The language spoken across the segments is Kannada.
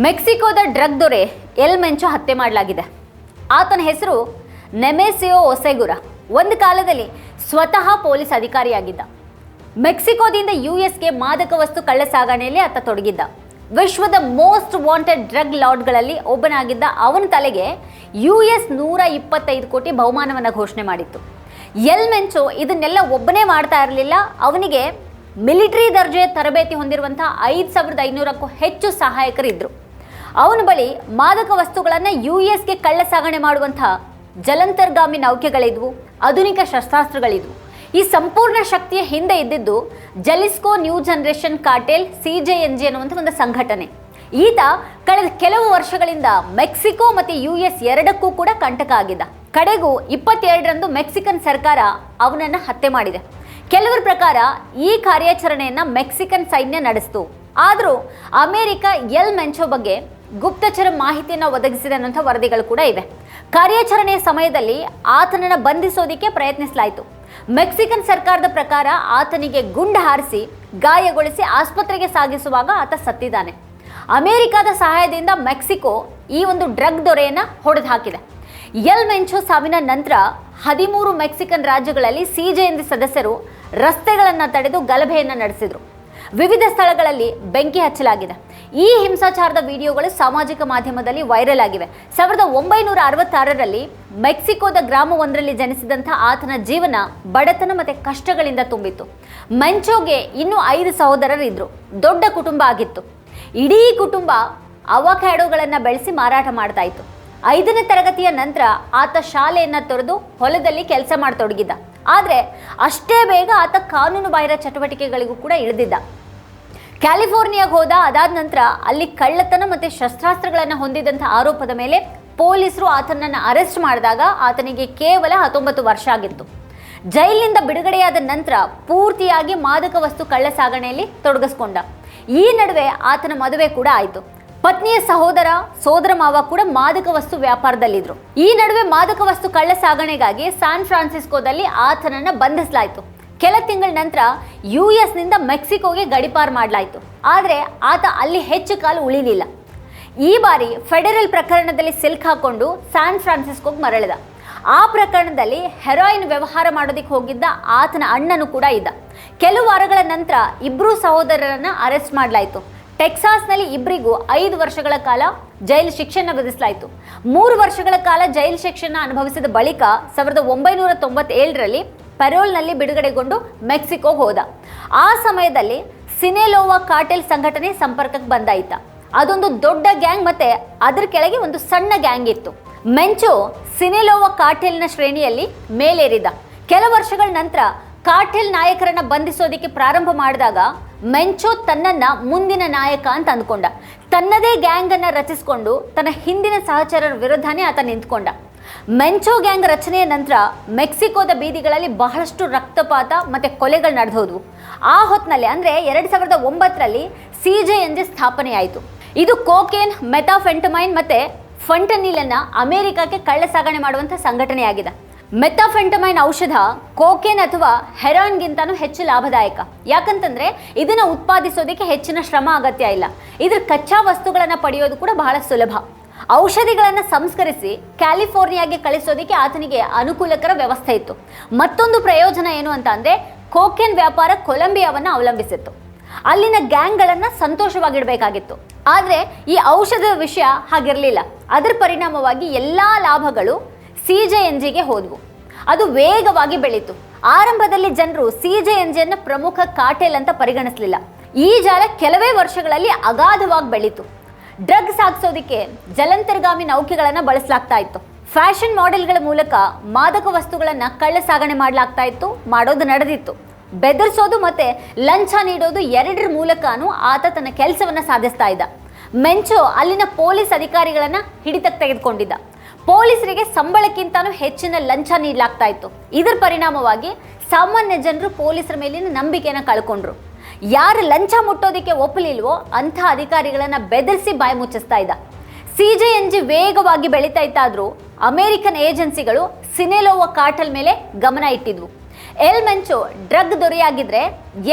ಮೆಕ್ಸಿಕೋದ ಡ್ರಗ್ ದೊರೆ ಎಲ್ ಮೆಂಚೋ ಹತ್ಯೆ ಮಾಡಲಾಗಿದೆ. ಆತನ ಹೆಸರು ನೆಮೆಸಿಯೋ ಒಸೆಗುರ. ಒಂದು ಕಾಲದಲ್ಲಿ ಸ್ವತಃ ಪೊಲೀಸ್ ಅಧಿಕಾರಿಯಾಗಿದ್ದ. ಮೆಕ್ಸಿಕೋದಿಂದ ಯುಎಸ್ಗೆ ಮಾದಕ ವಸ್ತು ಕಳ್ಳ ಸಾಗಣೆಯಲ್ಲಿ ಆತ ತೊಡಗಿದ್ದ. ವಿಶ್ವದ ಮೋಸ್ಟ್ ವಾಂಟೆಡ್ ಡ್ರಗ್ ಲಾರ್ಡ್ಗಳಲ್ಲಿ ಒಬ್ಬನಾಗಿದ್ದ ಅವನ ತಲೆಗೆ ಯುಎಸ್ 125 ಕೋಟಿ ಬಹುಮಾನವನ್ನು ಘೋಷಣೆ ಮಾಡಿತ್ತು. ಎಲ್ ಮೆಂಚೋ ಇದನ್ನೆಲ್ಲ ಒಬ್ಬನೇ ಮಾಡ್ತಾ ಇರಲಿಲ್ಲ. ಅವನಿಗೆ ಮಿಲಿಟರಿ ದರ್ಜೆಯ ತರಬೇತಿ ಹೊಂದಿರುವಂತಹ 5500ಕ್ಕೂ ಹೆಚ್ಚು ಸಹಾಯಕರಿದ್ದರು. ಅವನ ಬಳಿ ಮಾದಕ ವಸ್ತುಗಳನ್ನು ಯುಎಸ್ಗೆ ಕಳ್ಳ ಸಾಗಣೆ ಮಾಡುವಂತಹ ಜಲಾಂತರ್ಗಾಮಿ ನೌಕೆಗಳಿದ್ವು, ಆಧುನಿಕ ಶಸ್ತ್ರಾಸ್ತ್ರಗಳಿದ್ವು. ಈ ಸಂಪೂರ್ಣ ಶಕ್ತಿಯ ಹಿಂದೆ ಇದ್ದಿದ್ದು Jalisco new generation cartel CJNG ಅನ್ನುವಂಥ ಒಂದು ಸಂಘಟನೆ. ಈತ ಕಳೆದ ಕೆಲವು ವರ್ಷಗಳಿಂದ ಮೆಕ್ಸಿಕೋ ಮತ್ತು US ಎರಡಕ್ಕೂ ಕೂಡ ಕಂಟಕ ಆಗಿದ್ದ. ಕಡೆಗೂ 22ರಂದು ಮೆಕ್ಸಿಕನ್ ಸರ್ಕಾರ ಅವನನ್ನು ಹತ್ಯೆ ಮಾಡಿದೆ. ಕೆಲವರ ಪ್ರಕಾರ ಈ ಕಾರ್ಯಾಚರಣೆಯನ್ನು ಮೆಕ್ಸಿಕನ್ ಸೈನ್ಯ ನಡೆಸಿತು. ಆದರೂ ಅಮೆರಿಕ ಎಲ್ ಮೆಂಚೋ ಬಗ್ಗೆ ಗುಪ್ತಚರ ಮಾಹಿತಿಯನ್ನು ಒದಗಿಸಿದೆ ಅನ್ನುವಂಥ ವರದಿಗಳು ಕೂಡ ಇವೆ. ಕಾರ್ಯಾಚರಣೆಯ ಸಮಯದಲ್ಲಿ ಆತನನ್ನು ಬಂಧಿಸೋದಕ್ಕೆ ಪ್ರಯತ್ನಿಸಲಾಯಿತು. ಮೆಕ್ಸಿಕನ್ ಸರ್ಕಾರದ ಪ್ರಕಾರ ಆತನಿಗೆ ಗುಂಡು ಹಾರಿಸಿ ಗಾಯಗೊಳಿಸಿ ಆಸ್ಪತ್ರೆಗೆ ಸಾಗಿಸುವಾಗ ಆತ ಸತ್ತಿದ್ದಾನೆ. ಅಮೆರಿಕದ ಸಹಾಯದಿಂದ ಮೆಕ್ಸಿಕೋ ಈ ಒಂದು ಡ್ರಗ್ ದೊರೆಯನ್ನು ಹೊಡೆದು ಹಾಕಿದೆ. ಎಲ್ ಮೆಂಚೋ ಸಾವಿನ ನಂತರ 13 ಮೆಕ್ಸಿಕನ್ ರಾಜ್ಯಗಳಲ್ಲಿ CJNG ಸದಸ್ಯರು ರಸ್ತೆಗಳನ್ನು ತಡೆದು ಗಲಭೆಯನ್ನು ನಡೆಸಿದರು. ವಿವಿಧ ಸ್ಥಳಗಳಲ್ಲಿ ಬೆಂಕಿ ಹಚ್ಚಲಾಗಿದೆ. ಈ ಹಿಂಸಾಚಾರದ ವಿಡಿಯೋಗಳು ಸಾಮಾಜಿಕ ಮಾಧ್ಯಮದಲ್ಲಿ ವೈರಲ್ ಆಗಿವೆ. 1966ರಲ್ಲಿ ಮೆಕ್ಸಿಕೋದ ಗ್ರಾಮವೊಂದರಲ್ಲಿ ಜನಿಸಿದಂಥ ಆತನ ಜೀವನ ಬಡತನ ಮತ್ತು ಕಷ್ಟಗಳಿಂದ ತುಂಬಿತ್ತು. ಮೆಂಚೋಗೆ ಇನ್ನೂ 5 ಸಹೋದರರಿದ್ದರು. ದೊಡ್ಡ ಕುಟುಂಬ ಆಗಿತ್ತು. ಇಡೀ ಕುಟುಂಬ ಅವಕ್ಯಾಡೋಗಳನ್ನು ಬೆಳೆಸಿ ಮಾರಾಟ ಮಾಡ್ತಾ ಇತ್ತು. 5ನೇ ತರಗತಿಯ ನಂತರ ಆತ ಶಾಲೆಯನ್ನು ತೊರೆದು ಹೊಲದಲ್ಲಿ ಕೆಲಸ ಮಾಡತೊಡಗಿದ್ದ. ಆದರೆ ಅಷ್ಟೇ ಬೇಗ ಆತ ಕಾನೂನು ಬಾಹಿರ ಚಟುವಟಿಕೆಗಳಿಗೂ ಕೂಡ ಇಳಿದಿದ್ದ. ಕ್ಯಾಲಿಫೋರ್ನಿಯಾಗೆ ಹೋದ. ಅದಾದ ನಂತರ ಅಲ್ಲಿ ಕಳ್ಳತನ ಮತ್ತು ಶಸ್ತ್ರಾಸ್ತ್ರಗಳನ್ನು ಹೊಂದಿದಂಥ ಆರೋಪದ ಮೇಲೆ ಪೊಲೀಸರು ಆತನನ್ನು ಅರೆಸ್ಟ್ ಮಾಡಿದಾಗ ಆತನಿಗೆ ಕೇವಲ 19 ವರ್ಷ ಆಗಿತ್ತು. ಜೈಲಿನಿಂದ ಬಿಡುಗಡೆಯಾದ ನಂತರ ಪೂರ್ತಿಯಾಗಿ ಮಾದಕ ವಸ್ತು ಕಳ್ಳ ಸಾಗಣೆಯಲ್ಲಿ ತೊಡಗಿಸ್ಕೊಂಡ. ಈ ನಡುವೆ ಆತನ ಮದುವೆ ಕೂಡ ಆಯಿತು. ಪತ್ನಿಯ ಸೋದರ ಮಾವ ಕೂಡ ಮಾದಕ ವಸ್ತು ವ್ಯಾಪಾರದಲ್ಲಿದ್ದರು. ಈ ನಡುವೆ ಮಾದಕ ವಸ್ತು ಕಳ್ಳ ಸಾಗಣೆಗಾಗಿ ಸ್ಯಾನ್ ಫ್ರಾನ್ಸಿಸ್ಕೋದಲ್ಲಿ ಆತನನ್ನು ಬಂಧಿಸಲಾಯಿತು. ಕೆಲ ತಿಂಗಳ ನಂತರ US ನಿಂದ ಮೆಕ್ಸಿಕೋಗೆ ಗಡಿಪಾರು ಮಾಡಲಾಯಿತು. ಆದರೆ ಆತ ಅಲ್ಲಿ ಹೆಚ್ಚು ಕಾಲ ಉಳಿಲಿಲ್ಲ. ಈ ಬಾರಿ ಫೆಡರಲ್ ಪ್ರಕರಣದಲ್ಲಿ ಸಿಲುಕಾಕೊಂಡು ಸ್ಯಾನ್ ಫ್ರಾನ್ಸಿಸ್ಕೋಗೆ ಮರಳಿದ. ಆ ಪ್ರಕರಣದಲ್ಲಿ ಹೆರಾಯಿನ್ ವ್ಯವಹಾರ ಮಾಡೋದಕ್ಕೆ ಹೋಗಿದ್ದ ಆತನ ಅಣ್ಣನೂ ಕೂಡ ಇದ್ದ. ಕೆಲವು ವಾರಗಳ ನಂತರ ಇಬ್ಬರೂ ಸಹೋದರರನ್ನು ಅರೆಸ್ಟ್ ಮಾಡಲಾಯಿತು. ಟೆಕ್ಸಾಸ್ನಲ್ಲಿ ಇಬ್ಬರಿಗೂ 5 ವರ್ಷಗಳ ಕಾಲ ಜೈಲು ಶಿಕ್ಷೆಯನ್ನು ವಿಧಿಸಲಾಯಿತು. 3 ವರ್ಷಗಳ ಕಾಲ ಜೈಲು ಶಿಕ್ಷೆಯನ್ನು ಅನುಭವಿಸಿದ ಬಳಿಕ 1997ರಲ್ಲಿ ಪೆರೋಲ್ನಲ್ಲಿ ಬಿಡುಗಡೆಗೊಂಡು ಮೆಕ್ಸಿಕೋಗೆ ಹೋದ. ಆ ಸಮಯದಲ್ಲಿ ಸಿನೆಲೋವಾ ಕಾರ್ಟೆಲ್ ಸಂಘಟನೆ ಸಂಪರ್ಕಕ್ಕೆ ಬಂದಾಯಿತ. ಅದೊಂದು ದೊಡ್ಡ ಗ್ಯಾಂಗ್ ಮತ್ತೆ ಅದರ ಕೆಳಗೆ ಒಂದು ಸಣ್ಣ ಗ್ಯಾಂಗ್ ಇತ್ತು. ಮೆಂಚೋ ಸಿನೆಲೋವಾ ಕಾರ್ಟೆಲ್ನ ಶ್ರೇಣಿಯಲ್ಲಿ ಮೇಲೇರಿದ. ಕೆಲ ವರ್ಷಗಳ ನಂತರ ಕಾರ್ಟೆಲ್ ನಾಯಕರನ್ನ ಬಂಧಿಸೋದಕ್ಕೆ ಪ್ರಾರಂಭ ಮಾಡಿದಾಗ ಮೆಂಚೋ ತನ್ನನ್ನ ಮುಂದಿನ ನಾಯಕ ಅಂತ ಅಂದ್ಕೊಂಡ. ತನ್ನದೇ ಗ್ಯಾಂಗ್ ಅನ್ನ ರಚಿಸಿಕೊಂಡು ತನ್ನ ಹಿಂದಿನ ಸಹಚರರ ವಿರುದ್ಧನೇ ಆತ ನಿಂತ್ಕೊಂಡ. ಮೆಂಚೋ ಗ್ಯಾಂಗ್ ರಚನೆಯ ನಂತರ ಮೆಕ್ಸಿಕೋದ ಬೀದಿಗಳಲ್ಲಿ ಬಹಳಷ್ಟು ರಕ್ತಪಾತ ಮತ್ತೆ ಕೊಲೆಗಳು ನಡೆದೋದ್ವು. ಆ ಹೊತ್ತಿನಲ್ಲಿ ಅಂದರೆ 2009ರಲ್ಲಿ CJNG ಸ್ಥಾಪನೆಯಾಯಿತು. ಇದು ಕೋಕೇನ್, ಮೆಥಾಫೆಂಟಮೈನ್ ಮತ್ತೆ ಫಂಟನಿಲನ್ನು ಅಮೆರಿಕಕ್ಕೆ ಕಳ್ಳ ಸಾಗಣೆ ಮಾಡುವಂಥ ಸಂಘಟನೆಯಾಗಿದೆ. ಮೆಥಾಫೆಂಟಮೈನ್ ಔಷಧ ಕೋಕೇನ್ ಅಥವಾ ಹೆರಾಯಿನ್ಗಿಂತನೂ ಹೆಚ್ಚು ಲಾಭದಾಯಕ. ಯಾಕಂತಂದ್ರೆ ಇದನ್ನು ಉತ್ಪಾದಿಸೋದಕ್ಕೆ ಹೆಚ್ಚಿನ ಶ್ರಮ ಅಗತ್ಯ ಇಲ್ಲ. ಇದ್ರ ಕಚ್ಚಾ ವಸ್ತುಗಳನ್ನು ಪಡೆಯೋದು ಕೂಡ ಬಹಳ ಸುಲಭ. ಔಷಧಿಗಳನ್ನು ಸಂಸ್ಕರಿಸಿ ಕ್ಯಾಲಿಫೋರ್ನಿಯಾಗೆ ಕಳಿಸೋದಕ್ಕೆ ಆತನಿಗೆ ಅನುಕೂಲಕರ ವ್ಯವಸ್ಥೆ ಇತ್ತು. ಮತ್ತೊಂದು ಪ್ರಯೋಜನ ಏನು ಅಂತ ಅಂದರೆ ಕೋಕೇನ್ ವ್ಯಾಪಾರ ಕೊಲಂಬಿಯಾವನ್ನು ಅವಲಂಬಿಸಿತ್ತು. ಅಲ್ಲಿನ ಗ್ಯಾಂಗ್ಗಳನ್ನು ಸಂತೋಷವಾಗಿಡಬೇಕಾಗಿತ್ತು. ಆದರೆ ಈ ಔಷಧದ ವಿಷಯ ಹಾಗಿರಲಿಲ್ಲ. ಅದರ ಪರಿಣಾಮವಾಗಿ ಎಲ್ಲ ಲಾಭಗಳು CJNGಗೆ ಹೋದವು. ಅದು ವೇಗವಾಗಿ ಬೆಳೀತು. ಆರಂಭದಲ್ಲಿ ಜನರು CJNGಯನ್ನು ಪ್ರಮುಖ ಕಾರ್ಟೆಲ್ ಅಂತ ಪರಿಗಣಿಸಲಿಲ್ಲ. ಈ ಜಾಲ ಕೆಲವೇ ವರ್ಷಗಳಲ್ಲಿ ಅಗಾಧವಾಗಿ ಬೆಳೀತು. ಡ್ರಗ್ ಸಾಗಿಸೋದಕ್ಕೆ ಜಲಾಂತರ್ಗಾಮಿ ನೌಕೆಗಳನ್ನು ಬಳಸಲಾಗ್ತಾ ಇತ್ತು. ಫ್ಯಾಷನ್ ಮಾಡೆಲ್ಗಳ ಮೂಲಕ ಮಾದಕ ವಸ್ತುಗಳನ್ನು ಕಳ್ಳ ಸಾಗಣೆ ಮಾಡಲಾಗ್ತಾ ಇತ್ತು. ಮಾಡೋದು ನಡೆದಿತ್ತು. ಬೆದರಿಸೋದು ಮತ್ತೆ ಲಂಚ ನೀಡೋದು ಎರಡರ ಮೂಲಕನೂ ಆತ ತನ್ನ ಕೆಲಸವನ್ನು ಸಾಧಿಸ್ತಾ ಇದ್ದ. ಮೆಂಚೋ ಅಲ್ಲಿನ ಪೊಲೀಸ್ ಅಧಿಕಾರಿಗಳನ್ನು ಹಿಡಿತಕ್ಕೆ ತೆಗೆದುಕೊಂಡಿದ್ದ. ಪೊಲೀಸರಿಗೆ ಸಂಬಳಕ್ಕಿಂತನೂ ಹೆಚ್ಚಿನ ಲಂಚ ನೀಡಲಾಗ್ತಾ ಇತ್ತು. ಇದರ ಪರಿಣಾಮವಾಗಿ ಸಾಮಾನ್ಯ ಜನರು ಪೊಲೀಸರ ಮೇಲಿನ ನಂಬಿಕೆಯನ್ನು ಕಳ್ಕೊಂಡ್ರು. ಯಾರು ಲಂಚ ಮುಟ್ಟೋದಕ್ಕೆ ಒಪ್ಪಲಿಲ್ವೋ ಅಂಥ ಅಧಿಕಾರಿಗಳನ್ನು ಬೆದರಿಸಿ ಬಾಯಿ ಮುಚ್ಚಿಸ್ತಾ ಇದ್ದ. CJNG ವೇಗವಾಗಿ ಬೆಳೀತಾ ಇತ್ತಾದರೂ ಅಮೆರಿಕನ್ ಏಜೆನ್ಸಿಗಳು ಸಿನೆಲೋವಾ ಕಾರ್ಟೆಲ್ ಮೇಲೆ ಗಮನ ಇಟ್ಟಿದ್ವು. ಎಲ್ ಮೆಂಚೋ ಡ್ರಗ್ ದೊರೆಯಾಗಿದ್ರೆ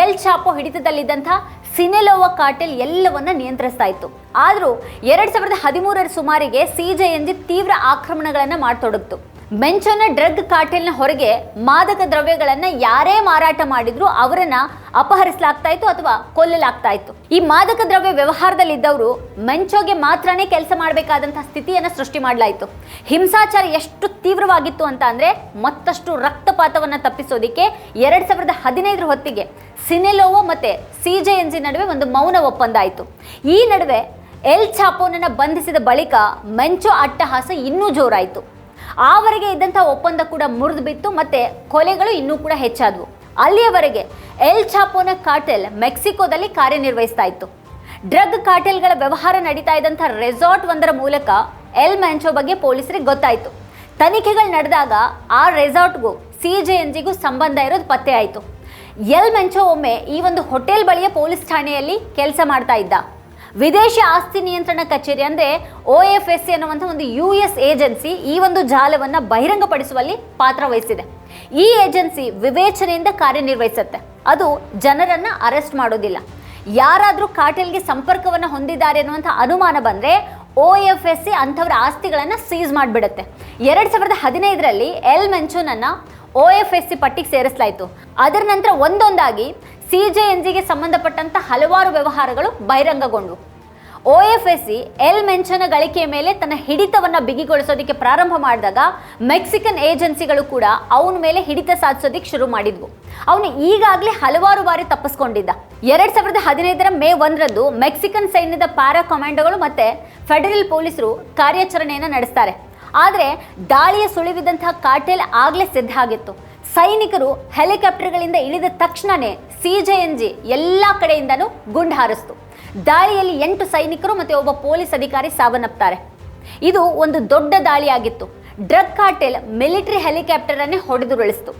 ಎಲ್ ಚಾಪೋ ಹಿಡಿತದಲ್ಲಿದ್ದಂಥ ಸಿನೆಲೋವಾ ಕಾರ್ಟೆಲ್ ಎಲ್ಲವನ್ನ ನಿಯಂತ್ರಿಸ್ತಾ ಇತ್ತು. ಆದರೂ 2013ರ ಸುಮಾರಿಗೆ ಸಿಜೆಎನ್ಜಿ ತೀವ್ರ ಆಕ್ರಮಣಗಳನ್ನು ಮಾಡತೊಡಗಿತು. ಮೆಂಚೋನ ಡ್ರಗ್ ಕಾರ್ಟೆಲ್ನ ಹೊರಗೆ ಮಾದಕ ದ್ರವ್ಯಗಳನ್ನು ಯಾರೇ ಮಾರಾಟ ಮಾಡಿದ್ರು ಅವರನ್ನ ಅಪಹರಿಸಲಾಗ್ತಾ ಇತ್ತು ಅಥವಾ ಕೊಲ್ಲಲಾಗ್ತಾ ಇತ್ತು. ಈ ಮಾದಕ ದ್ರವ್ಯ ವ್ಯವಹಾರದಲ್ಲಿದ್ದವರು ಮೆಂಚೋಗೆ ಮಾತ್ರನೇ ಕೆಲಸ ಮಾಡಬೇಕಾದಂತಹ ಸ್ಥಿತಿಯನ್ನು ಸೃಷ್ಟಿ ಮಾಡಲಾಯಿತು. ಹಿಂಸಾಚಾರ ಎಷ್ಟು ತೀವ್ರವಾಗಿತ್ತು ಅಂತ ಅಂದ್ರೆ ಮತ್ತಷ್ಟು ರಕ್ತಪಾತವನ್ನು ತಪ್ಪಿಸೋದಿಕ್ಕೆ 2015ರ ಹೊತ್ತಿಗೆ ಸಿನೆಲೋವಾ ಮತ್ತೆ ಸಿಜೆಎನ್ಜಿ ನಡುವೆ ಒಂದು ಮೌನ ಒಪ್ಪಂದ ಆಯಿತು. ಈ ನಡುವೆ ಎಲ್ ಚಾಪೋನನ್ನ ಬಂಧಿಸಿದ ಬಳಿಕ ಮೆಂಚೋ ಅಟ್ಟಹಾಸ ಇನ್ನೂ ಜೋರಾಯಿತು. ಆವರೆಗೆ ಇದ್ದಂತಹ ಒಪ್ಪಂದ ಕೂಡ ಮುರಿದು ಬಿತ್ತು ಮತ್ತೆ ಕೊಲೆಗಳು ಇನ್ನೂ ಕೂಡ ಹೆಚ್ಚಾದವು. ಅಲ್ಲಿಯವರೆಗೆ ಎಲ್ ಚಾಪೋನ ಕಾರ್ಟೆಲ್ ಮೆಕ್ಸಿಕೋದಲ್ಲಿ ಕಾರ್ಯನಿರ್ವಹಿಸ್ತಾ ಇತ್ತು. ಡ್ರಗ್ ಕಾರ್ಟೆಲ್ಗಳ ವ್ಯವಹಾರ ನಡೀತಾ ಇದ್ದಂಥ ರೆಸಾರ್ಟ್ ಒಂದರ ಮೂಲಕ ಎಲ್ ಮೆಂಚೋ ಬಗ್ಗೆ ಪೊಲೀಸರಿಗೆ ಗೊತ್ತಾಯಿತು. ತನಿಖೆಗಳು ನಡೆದಾಗ ಆ ರೆಸಾರ್ಟ್ಗೂ ಸಿಜೆಎನ್ಜಿಗೂ ಸಂಬಂಧ ಇರೋದು ಪತ್ತೆ ಆಯಿತು. ಎಲ್ ಮೆಂಚೋ ಒಮ್ಮೆ ಈ ಒಂದು ಹೋಟೆಲ್ ಬಳಿಯ ಪೊಲೀಸ್ ಠಾಣೆಯಲ್ಲಿ ಕೆಲಸ ಮಾಡ್ತಾ ಇದ್ದ. ವಿದೇಶಿ ಆಸ್ತಿ ನಿಯಂತ್ರಣ ಕಚೇರಿ ಅಂದರೆ OFSC ಅನ್ನುವಂಥ ಒಂದು US ಏಜೆನ್ಸಿ ಈ ಒಂದು ಜಾಲವನ್ನು ಬಹಿರಂಗಪಡಿಸುವಲ್ಲಿ ಪಾತ್ರ ವಹಿಸಿದೆ. ಈ ಏಜೆನ್ಸಿ ವಿವೇಚನೆಯಿಂದ ಕಾರ್ಯನಿರ್ವಹಿಸುತ್ತೆ. ಅದು ಜನರನ್ನ ಅರೆಸ್ಟ್ ಮಾಡೋದಿಲ್ಲ. ಯಾರಾದರೂ ಕಾರ್ಟೆಲ್ಗೆ ಸಂಪರ್ಕವನ್ನು ಹೊಂದಿದ್ದಾರೆ ಅನ್ನುವಂಥ ಅನುಮಾನ ಬಂದರೆ OFSC ಅಂಥವರ ಆಸ್ತಿಗಳನ್ನು ಸೀಸ್ ಮಾಡಿಬಿಡುತ್ತೆ. 2015ರಲ್ಲಿ ಎಲ್ ಮೆಂಚೋನನ್ನ OFSC ಪಟ್ಟಿಗೆ ಸೇರಿಸಲಾಯಿತು. ಅದರ ನಂತರ ಒಂದೊಂದಾಗಿ ಸಿಜೆಎನ್ಜಿಗೆ ಸಂಬಂಧಪಟ್ಟಂತ ಹಲವಾರು ವ್ಯವಹಾರಗಳು ಬಹಿರಂಗಗೊಂಡವು. OFSC ಎಲ್ ಮೆಂಚೋನ ಗಳಿಕೆಯ ಮೇಲೆ ತನ್ನ ಹಿಡಿತವನ್ನು ಬಿಗಿಗೊಳಿಸೋದಕ್ಕೆ ಪ್ರಾರಂಭ ಮಾಡಿದಾಗ ಮೆಕ್ಸಿಕನ್ ಏಜೆನ್ಸಿಗಳು ಕೂಡ ಅವನ ಮೇಲೆ ಹಿಡಿತ ಸಾಧಿಸೋದಕ್ಕೆ ಶುರು ಮಾಡಿದ್ವು. ಅವನು ಈಗಾಗಲೇ ಹಲವಾರು ಬಾರಿ ತಪ್ಪಿಸ್ಕೊಂಡಿದ್ದ. 2015ರ ಮೇ 1ರಂದು ಮೆಕ್ಸಿಕನ್ ಸೈನ್ಯದ ಪ್ಯಾರಾ ಕಮಾಂಡೋಗಳು ಮತ್ತೆ ಫೆಡರಲ್ ಪೊಲೀಸರು ಕಾರ್ಯಾಚರಣೆಯನ್ನು ನಡೆಸ್ತಾರೆ. ಆದರೆ ದಾಳಿಯ ಸುಳಿವಿದ್ದಂತಹ ಕಾರ್ಟೆಲ್ ಆಗಲೇ ಸಿದ್ಧ ಆಗಿತ್ತು. ಸೈನಿಕರು ಹೆಲಿಕಾಪ್ಟರ್ಗಳಿಂದ ಇಳಿದ ತಕ್ಷಣವೇ ಸಿಜೆಎನ್ಜಿ ಎಲ್ಲ ಕಡೆಯಿಂದನೂ ಗುಂಡು ಹಾರಿಸ್ತು. ದಾಳಿಯಲ್ಲಿ 8 ಸೈನಿಕರು ಮತ್ತು ಒಬ್ಬ ಪೊಲೀಸ್ ಅಧಿಕಾರಿ ಸಾವನ್ನಪ್ತಾರೆ. ಇದು ಒಂದು ದೊಡ್ಡ ದಾಳಿಯಾಗಿತ್ತು. ಡ್ರಗ್ ಕಾರ್ಟೆಲ್ ಮಿಲಿಟರಿ ಹೆಲಿಕಾಪ್ಟರ್ ಅನ್ನೇ ಹೊಡೆದುರುಳಿಸಿತು.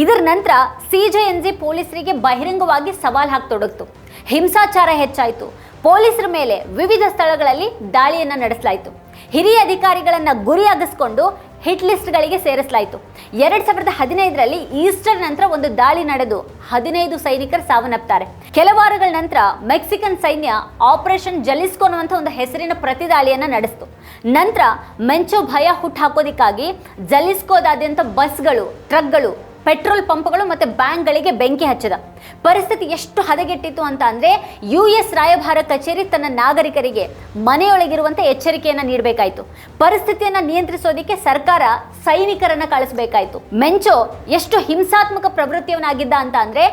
ಇದರ ನಂತರ ಸಿಜೆಎನ್ಜಿ ಪೊಲೀಸರಿಗೆ ಬಹಿರಂಗವಾಗಿ ಸವಾಲು ಹಾಕತೊಡಗಿತು. ಹಿಂಸಾಚಾರ ಹೆಚ್ಚಾಯಿತು. ಪೊಲೀಸರ ಮೇಲೆ ವಿವಿಧ ಸ್ಥಳಗಳಲ್ಲಿ ದಾಳಿಯನ್ನು ನಡೆಸಲಾಯಿತು. ಹಿರಿಯ ಅಧಿಕಾರಿಗಳನ್ನು ಗುರಿಯಾಗಿಸಿಕೊಂಡು ಹಿಟ್ ಲಿಸ್ಟ್ಗಳಿಗೆ ಸೇರಿಸಲಾಯಿತು. 2015ರಲ್ಲಿ ಈಸ್ಟರ್ ನಂತರ ಒಂದು ದಾಳಿ ನಡೆದು 15 ಸೈನಿಕರು ಸಾವನ್ನಪ್ತಾರೆ. ಕೆಲ ವಾರಗಳ ನಂತರ ಮೆಕ್ಸಿಕನ್ ಸೈನ್ಯ ಆಪರೇಷನ್ ಜಲಿಸ್ಕೋ ಅನ್ನುವಂಥ ಒಂದು ಹೆಸರಿನ ಪ್ರತಿದಾಳಿಯನ್ನು ನಡೆಸಿತು. ನಂತರ ಮೆಂಚೋ ಭಯ ಹುಟ್ಟುಹಾಕೋದಕ್ಕಾಗಿ ಜಲಿಸ್ಕೋದಾದ್ಯಂತ ಬಸ್ಗಳು, ಟ್ರಕ್ಗಳು, ಪೆಟ್ರೋಲ್ ಪಂಪ್ಗಳು ಮತ್ತು ಬ್ಯಾಂಕ್ಗಳಿಗೆ ಬೆಂಕಿ ಹಚ್ಚಿದ. ಪರಿಸ್ಥಿತಿ ಎಷ್ಟು ಹದಗೆಟ್ಟಿತ್ತು ಅಂತ ಅಂದರೆ US ರಾಯಭಾರ ಕಚೇರಿ ತನ್ನ ನಾಗರಿಕರಿಗೆ ಮನೆಯೊಳಗಿರುವಂತೆ ಎಚ್ಚರಿಕೆಯನ್ನು ನೀಡಬೇಕಾಯಿತು. ಪರಿಸ್ಥಿತಿಯನ್ನು ನಿಯಂತ್ರಿಸೋದಕ್ಕೆ ಸರ್ಕಾರ ಸೈನಿಕರನ್ನು ಕಳಿಸಬೇಕಾಯಿತು. ಮೆಂಚೋ ಎಷ್ಟು ಹಿಂಸಾತ್ಮಕ ಪ್ರವೃತ್ತಿಯವನಾಗಿದ್ದ ಅಂತ ಅಂದರೆ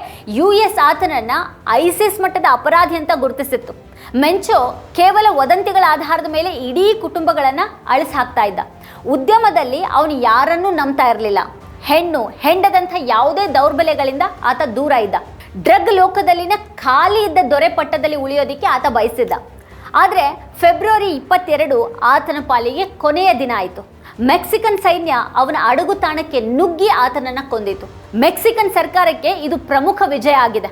US ಆತನನ್ನ ISIS ಮಟ್ಟದ ಅಪರಾಧಿ ಅಂತ ಗುರುತಿಸಿತ್ತು. ಮೆಂಚೋ ಕೇವಲ ವದಂತಿಗಳ ಆಧಾರದ ಮೇಲೆ ಇಡೀ ಕುಟುಂಬಗಳನ್ನು ಅಳಿಸಿ ಹಾಕ್ತಾ ಇದ್ದ. ಉದ್ಯಮದಲ್ಲಿ ಅವನು ಯಾರನ್ನೂ ನಂಬ್ತಾ ಇರಲಿಲ್ಲ. ಹೆಣ್ಣು ಹೆಂಡದಂಥ ಯಾವುದೇ ದೌರ್ಬಲ್ಯಗಳಿಂದ ಆತ ದೂರ ಇದ್ದ. ಡ್ರಗ್ ಲೋಕದಲ್ಲಿನ ಖಾಲಿ ಇದ್ದ ದೊರೆ ಪಟ್ಟದಲ್ಲಿ ಉಳಿಯೋದಿಕ್ಕೆ ಆತ ಬಯಸಿದ್ದ. ಆದರೆ ಫೆಬ್ರವರಿ 22 ಆತನ ಪಾಲಿಗೆ ಕೊನೆಯ ದಿನ ಆಯಿತು. ಮೆಕ್ಸಿಕನ್ ಸೈನ್ಯ ಅವನ ಅಡಗುತಾಣಕ್ಕೆ ನುಗ್ಗಿ ಆತನನ್ನು ಕೊಂದಿತು. ಮೆಕ್ಸಿಕನ್ ಸರ್ಕಾರಕ್ಕೆ ಇದು ಪ್ರಮುಖ ವಿಜಯ ಆಗಿದೆ.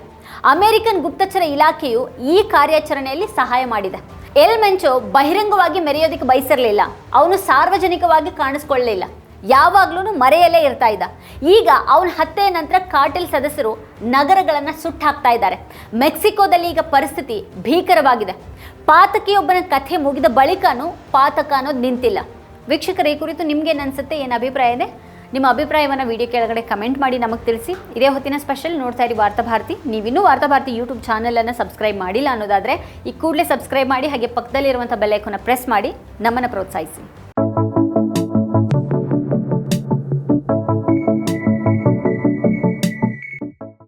ಅಮೆರಿಕನ್ ಗುಪ್ತಚರ ಇಲಾಖೆಯು ಈ ಕಾರ್ಯಾಚರಣೆಯಲ್ಲಿ ಸಹಾಯ ಮಾಡಿದೆ. ಎಲ್ ಮೆಂಚೋ ಬಹಿರಂಗವಾಗಿ ಮೆರೆಯೋದಕ್ಕೆ ಬಯಸಿರಲಿಲ್ಲ. ಅವನು ಸಾರ್ವಜನಿಕವಾಗಿ ಕಾಣಿಸ್ಕೊಳ್ಳಲಿಲ್ಲ. ಯಾವಾಗ್ಲೂ ಮರೆಯಲ್ಲೇ ಇರ್ತಾ ಇದ್ದ. ಈಗ ಅವನ ಹತ್ಯೆಯ ನಂತರ ಕಾರ್ಟೆಲ್ ಸದಸ್ಯರು ನಗರಗಳನ್ನು ಸುಟ್ಟಾಕ್ತಾ ಇದ್ದಾರೆ. ಮೆಕ್ಸಿಕೋದಲ್ಲಿ ಈಗ ಪರಿಸ್ಥಿತಿ ಭೀಕರವಾಗಿದೆ. ಪಾತಕಿಯೊಬ್ಬನ ಕಥೆ ಮುಗಿದ ಬಳಿಕನೂ ಪಾತಕ ಅನ್ನೋದು ನಿಂತಿಲ್ಲ. ವೀಕ್ಷಕರ, ಈ ಕುರಿತು ನಿಮ್ಗೇನು ಅನ್ಸುತ್ತೆ, ಏನು ಅಭಿಪ್ರಾಯ ಇದೆ? ನಿಮ್ಮ ಅಭಿಪ್ರಾಯವನ್ನು ವಿಡಿಯೋ ಕೆಳಗಡೆ ಕಮೆಂಟ್ ಮಾಡಿ ನಮಗೆ ತಿಳಿಸಿ. ಇದೇ ಹೊತ್ತಿನ ಸ್ಪೆಷಲ್ ನೋಡ್ತಾ ಇರಿ ವಾರ್ತಾಭಾರತಿ. ನೀವಿನ್ನೂ ವಾರ್ತಾಭಾರತಿ ಯೂಟ್ಯೂಬ್ ಚಾನಲನ್ನು ಸಬ್ಸ್ಕ್ರೈಬ್ ಮಾಡಿಲ್ಲ ಅನ್ನೋದಾದರೆ ಈ ಕೂಡಲೇ ಸಬ್ಸ್ಕ್ರೈಬ್ ಮಾಡಿ, ಹಾಗೆ ಪಕ್ಕದಲ್ಲಿರುವಂಥ ಬೆಲ್ ಐಕಾನ್ನ ಪ್ರೆಸ್ ಮಾಡಿ ನಮ್ಮನ್ನು ಪ್ರೋತ್ಸಾಹಿಸಿ.